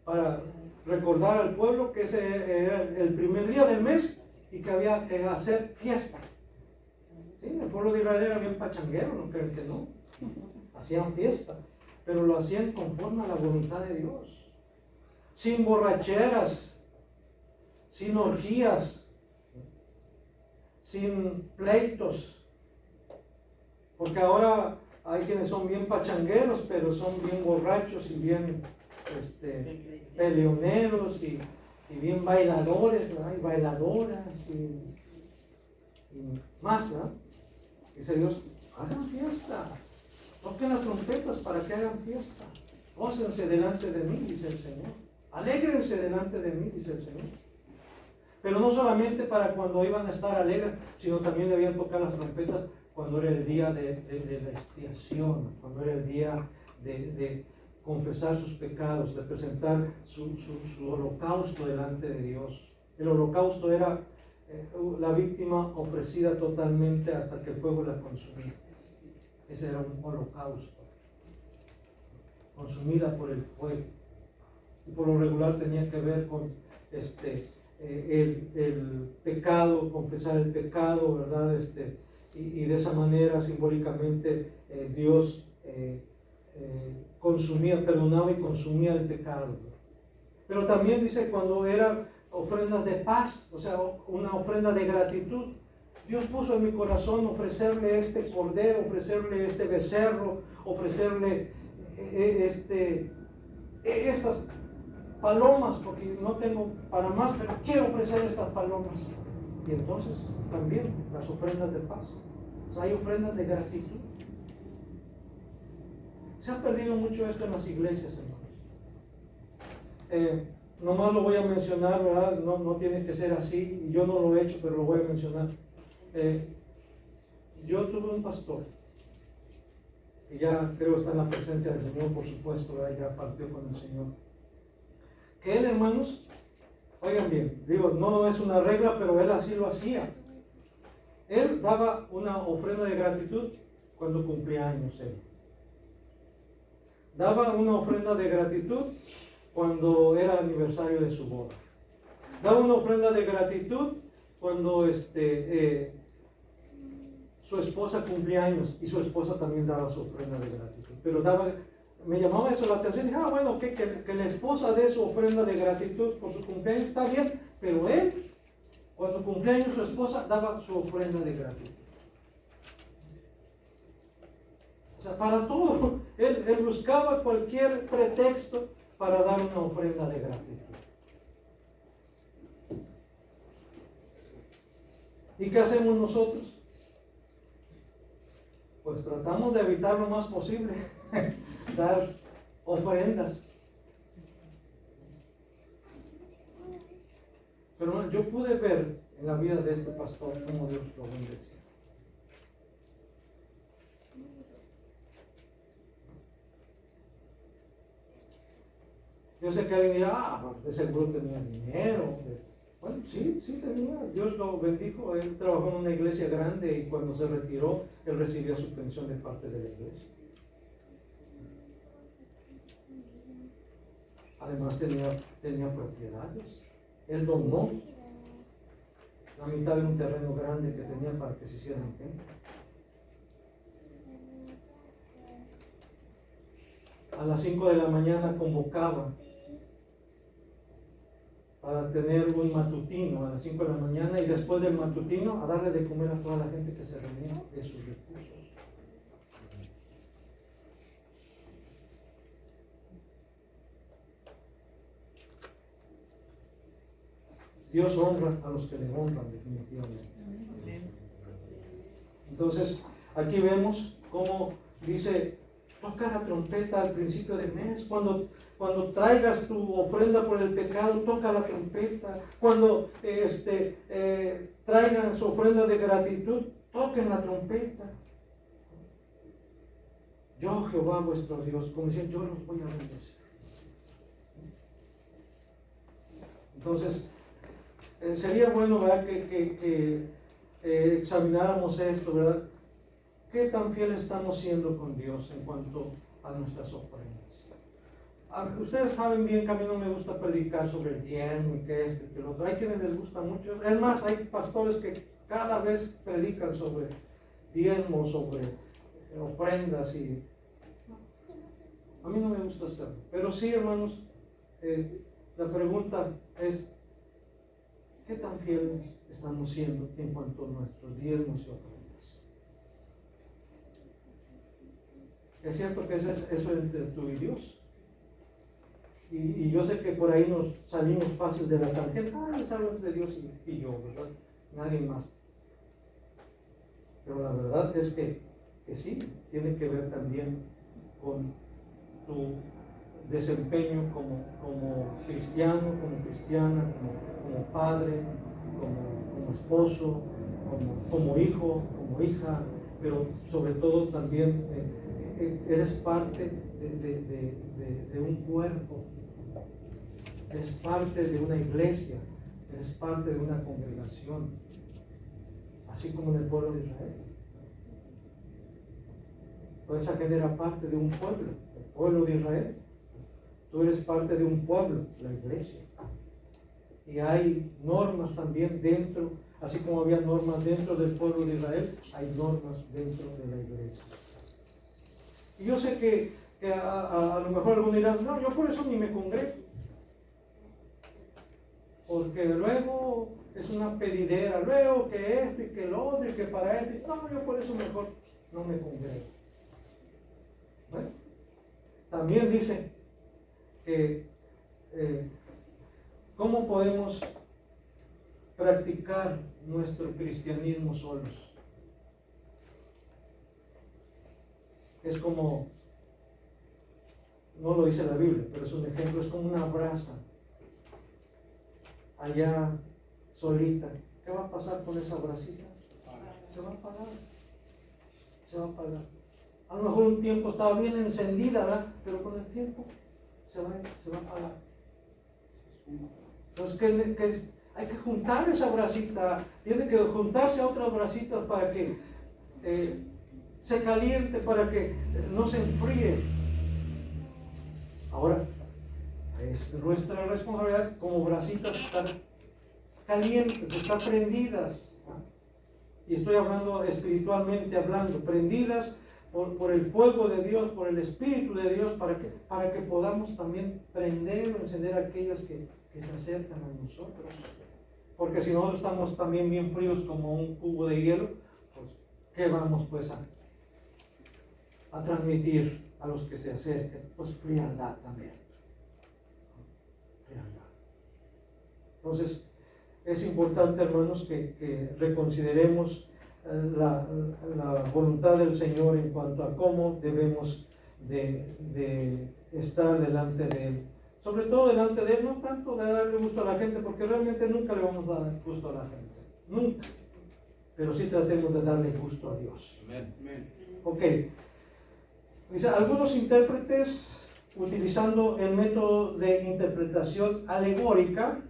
Para recordar al pueblo que ese era el primer día del mes y que había que hacer fiesta. Sí, el pueblo de Israel era bien pachanguero, no creen que no. Hacían fiesta, pero lo hacían conforme a la voluntad de Dios. Sin borracheras, sin orgías, sin pleitos. Porque ahora hay quienes son bien pachangueros, pero son bien borrachos y bien peleoneros y bien bailadores, ¿verdad? Y bailadoras y más, ¿verdad? Dice Dios, hagan fiesta, toquen las trompetas para que hagan fiesta, gócense delante de mí, dice el Señor, alégrense delante de mí, dice el Señor. Pero no solamente para cuando iban a estar alegres, sino también debían tocar las trompetas cuando era el día de la expiación, cuando era el día de confesar sus pecados, de presentar su holocausto delante de Dios. El holocausto era la víctima ofrecida totalmente hasta que el fuego la consumía. Ese era un holocausto, consumida por el fuego. Y por lo regular tenía que ver con el pecado, confesar el pecado, ¿verdad? Y de esa manera simbólicamente Dios consumía, perdonaba y consumía el pecado. Pero también dice cuando eran ofrendas de paz, o sea, una ofrenda de gratitud. Dios puso en mi corazón ofrecerle este cordero, ofrecerle este becerro, ofrecerle estas palomas, porque no tengo para más, pero quiero ofrecer estas palomas. Y entonces también las ofrendas de paz. O sea, hay ofrendas de gratitud. Se ha perdido mucho esto en las iglesias, hermanos. Nomás lo voy a mencionar, ¿verdad? No tiene que ser así, y yo no lo he hecho, pero lo voy a mencionar. Yo tuve un pastor, que ya creo está en la presencia del Señor, por supuesto, ¿verdad? Ya partió con el Señor. Que él, hermanos, oigan bien, digo, no es una regla, pero él así lo hacía. Él daba una ofrenda de gratitud cuando cumplía años él. Daba una ofrenda de gratitud cuando era aniversario de su boda. Daba una ofrenda de gratitud cuando su esposa cumplía años y su esposa también daba su ofrenda de gratitud. Pero me llamaba eso la atención. Dije, bueno, que la esposa dé su ofrenda de gratitud por su cumpleaños, está bien, pero él, cuando cumplía años su esposa, daba su ofrenda de gratitud. O sea, para todo, él buscaba cualquier pretexto para dar una ofrenda de gratitud. ¿Y qué hacemos nosotros? Pues tratamos de evitar lo más posible dar ofrendas. Pero yo pude ver en la vida de este pastor cómo Dios lo bendecía. Yo sé que alguien dirá, de seguro tenía dinero. Bueno, sí tenía. Dios lo bendijo. Él trabajó en una iglesia grande y cuando se retiró, él recibía su pensión de parte de la iglesia. Además tenía propiedades. Él donó la mitad de un terreno grande que tenía para que se hiciera un templo. A las 5 de la mañana convocaba para tener un matutino a las 5 de la mañana y después del matutino a darle de comer a toda la gente que se reunía de sus recursos. Dios honra a los que le honran definitivamente. Entonces, aquí vemos cómo dice, toca la trompeta al principio del mes, cuando traigas tu ofrenda por el pecado, toca la trompeta, cuando traigan su ofrenda de gratitud, toquen la trompeta. Yo, Jehová vuestro Dios, como decía, yo los voy a bendecir. Entonces, sería bueno, ¿verdad?, que examináramos esto, ¿verdad? ¿Qué tan fieles estamos siendo con Dios en cuanto a nuestras ofrendas? Ustedes saben bien que a mí no me gusta predicar sobre el diezmo y que esto y que lo otro. Hay quienes les gusta mucho. Es más, hay pastores que cada vez predican sobre diezmos, sobre ofrendas y... A mí no me gusta hacerlo. Pero sí, hermanos, la pregunta es, ¿qué tan fieles estamos siendo en cuanto a nuestros diezmos y ofrendas? Es cierto que eso es entre tú y Dios. Y yo sé que por ahí nos salimos fácil de la tangente. Es algo entre Dios y yo, ¿verdad? Nadie más. Pero la verdad es que sí, tiene que ver también con tu desempeño como cristiano, como cristiana, como padre, como esposo, como hijo, como hija, pero sobre todo también eres parte de un cuerpo, eres parte de una iglesia, eres parte de una congregación, así como en el pueblo de Israel. Toda esa gente era parte de un pueblo, el pueblo de Israel. Tú eres parte de un pueblo, la iglesia. Y hay normas también dentro, así como había normas dentro del pueblo de Israel, hay normas dentro de la iglesia. Y yo sé que a lo mejor algunos dirán, no, yo por eso ni me congrego. Porque luego es una pedidera, luego que esto y que lo otro y que para esto. No, yo por eso mejor no me congrego. Bueno, también dice que ¿cómo podemos practicar nuestro cristianismo solos? Es como, no lo dice la Biblia, pero es un ejemplo, es como una brasa allá solita. ¿Qué va a pasar con esa brasita? Se va a apagar. Se va a apagar. A lo mejor un tiempo estaba bien encendida, ¿verdad? Pero con el tiempo se va a apagar. Entonces, hay que juntar esa brasita, tiene que juntarse a otras brasitas para que se caliente, para que no se enfríe. Ahora, es nuestra responsabilidad como brasitas estar calientes, estar prendidas. Y estoy hablando espiritualmente, prendidas por el fuego de Dios, por el Espíritu de Dios, para que podamos también prender o encender aquellas que se acercan a nosotros. Porque si nosotros estamos también bien fríos como un cubo de hielo, pues ¿qué vamos pues a transmitir a los que se acerquen? Pues frialdad también. Frialdad. Entonces, es importante, hermanos, que reconsideremos la voluntad del Señor en cuanto a cómo debemos de estar delante de Él. Sobre todo delante de Él, no tanto de darle gusto a la gente, porque realmente nunca le vamos a dar gusto a la gente. Nunca. Pero sí tratemos de darle gusto a Dios. Amén. Ok. Dice, algunos intérpretes, utilizando el método de interpretación alegórica,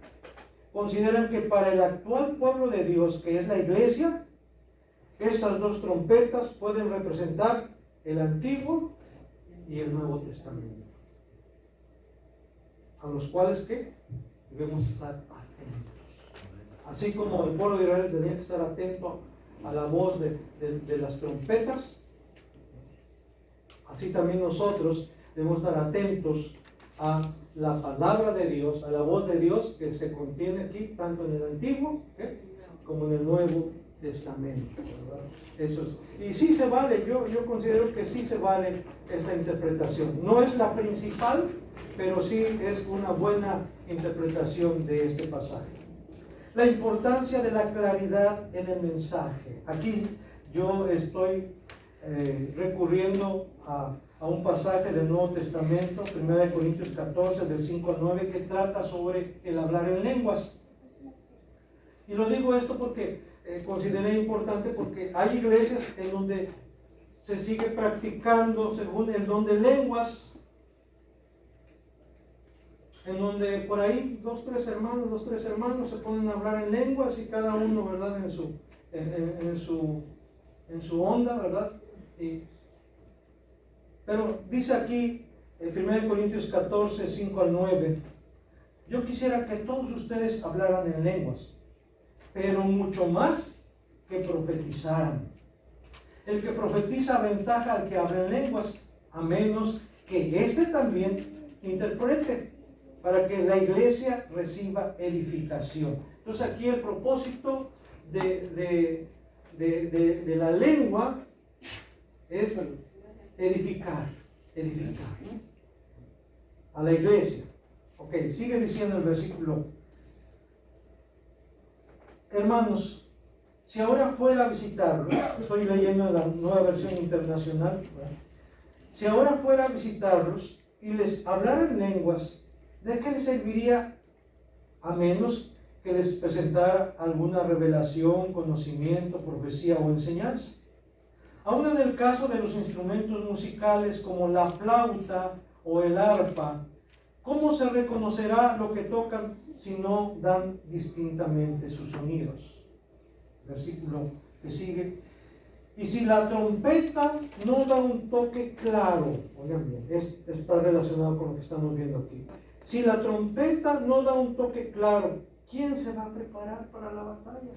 consideran que para el actual pueblo de Dios, que es la iglesia, estas dos trompetas pueden representar el Antiguo y el Nuevo Testamento, a los cuales ¿qué? Debemos estar atentos. Así como el pueblo de Israel tenía que estar atento a la voz de las trompetas, así también nosotros debemos estar atentos a la palabra de Dios, a la voz de Dios que se contiene aquí, tanto en el Antiguo como en el Nuevo Testamento, ¿verdad? Eso es. Y sí se vale, yo considero que sí se vale esta interpretación. No es la principal, pero sí es una buena interpretación de este pasaje. La importancia de la claridad en el mensaje. Aquí yo estoy recurriendo a un pasaje del Nuevo Testamento, 1 Corintios 14, del 5 al 9, que trata sobre el hablar en lenguas. Y lo digo esto porque consideré importante, porque hay iglesias en donde se sigue practicando según el don de lenguas, en donde por ahí dos, tres hermanos se ponen a hablar en lenguas y cada uno, ¿verdad? En su onda, ¿verdad? Pero dice aquí, en 1 Corintios 14, 5 al 9, yo quisiera que todos ustedes hablaran en lenguas, pero mucho más que profetizaran. El que profetiza aventaja al que habla en lenguas, a menos que éste también interprete, para que la iglesia reciba edificación. Entonces aquí el propósito de la lengua es edificar a la iglesia. Ok, sigue diciendo el versículo. Hermanos, si ahora fuera a visitarlos, estoy leyendo en la Nueva Versión Internacional, ¿verdad? Si ahora fuera a visitarlos y les hablara en lenguas, ¿de qué les serviría a menos que les presentara alguna revelación, conocimiento, profecía o enseñanza? Aún en el caso de los instrumentos musicales como la flauta o el arpa, ¿cómo se reconocerá lo que tocan si no dan distintamente sus sonidos? Versículo que sigue. Y si la trompeta no da un toque claro, oigan bien, está relacionado con lo que estamos viendo aquí. Si la trompeta no da un toque claro, ¿quién se va a preparar para la batalla?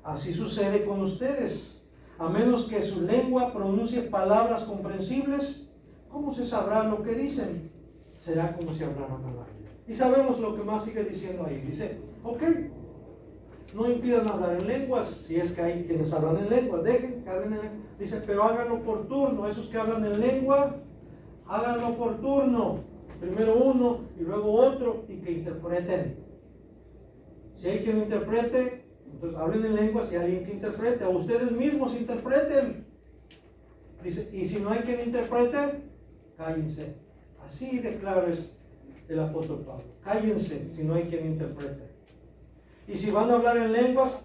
Así sucede con ustedes. A menos que su lengua pronuncie palabras comprensibles, ¿cómo se sabrá lo que dicen? Será como si hablaran al aire. Y sabemos lo que más sigue diciendo ahí. Dice, ok, no impidan hablar en lenguas, si es que hay quienes hablan en lenguas, dejen que hablen en lenguas. Dice, pero háganlo por turno. Esos que hablan en lengua, háganlo por turno. Primero uno y luego otro, y que interpreten. Si hay quien interprete, entonces hablen en lenguas y alguien que interprete, o ustedes mismos interpreten. Dice, y si no hay quien interprete, cállense. Así declara el apóstol Pablo. Cállense si no hay quien interprete. Y si van a hablar en lenguas,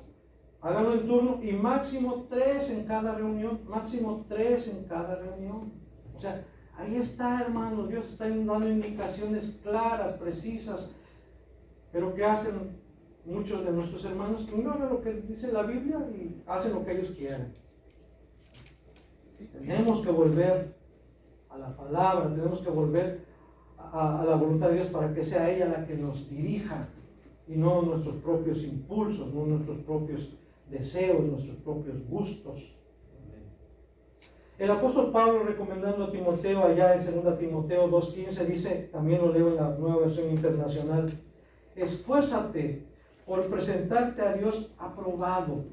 háganlo en turno y máximo 3 en cada reunión. Máximo 3 en cada reunión. O sea, ahí está, hermanos. Dios está dando indicaciones claras, precisas. Pero ¿qué hacen muchos de nuestros hermanos? Ignoran lo que dice la Biblia y hacen lo que ellos quieren. Tenemos que volver a la palabra, tenemos que volver a la voluntad de Dios para que sea ella la que nos dirija y no nuestros propios impulsos, no nuestros propios deseos, nuestros propios gustos. El apóstol Pablo, recomendando a Timoteo allá en 2 Timoteo 2:15, dice, también lo leo en la Nueva Versión Internacional, esfuérzate por presentarte a Dios aprobado,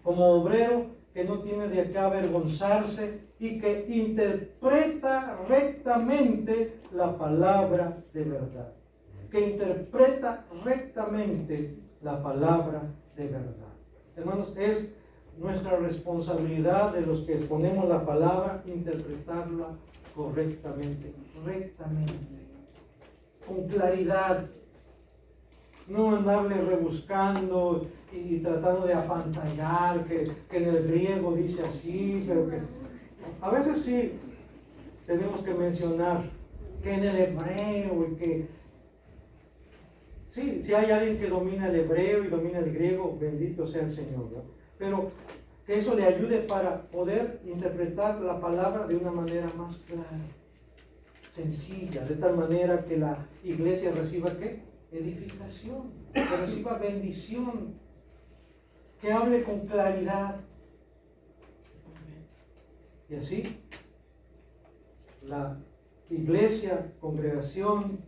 como obrero que no tiene de qué avergonzarse y que interpreta rectamente la palabra de verdad. Que interpreta rectamente la palabra de verdad. Hermanos, es nuestra responsabilidad de los que exponemos la palabra, interpretarla correctamente, con claridad. No andarle rebuscando y tratando de apantallar que en el griego dice así, pero que a veces sí tenemos que mencionar que en el hebreo y que sí, si hay alguien que domina el hebreo y domina el griego, bendito sea el Señor, ¿no? Pero que eso le ayude para poder interpretar la palabra de una manera más clara, sencilla, de tal manera que la iglesia reciba ¿qué? Edificación, que reciba bendición, que hable con claridad. Y así, la iglesia, congregación,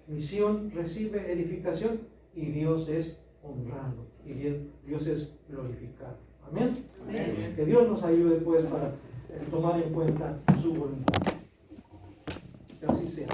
misión recibe edificación y Dios es honrado y Dios es glorificado. Amén. Amén. Que Dios nos ayude pues para tomar en cuenta su voluntad. Que así sea.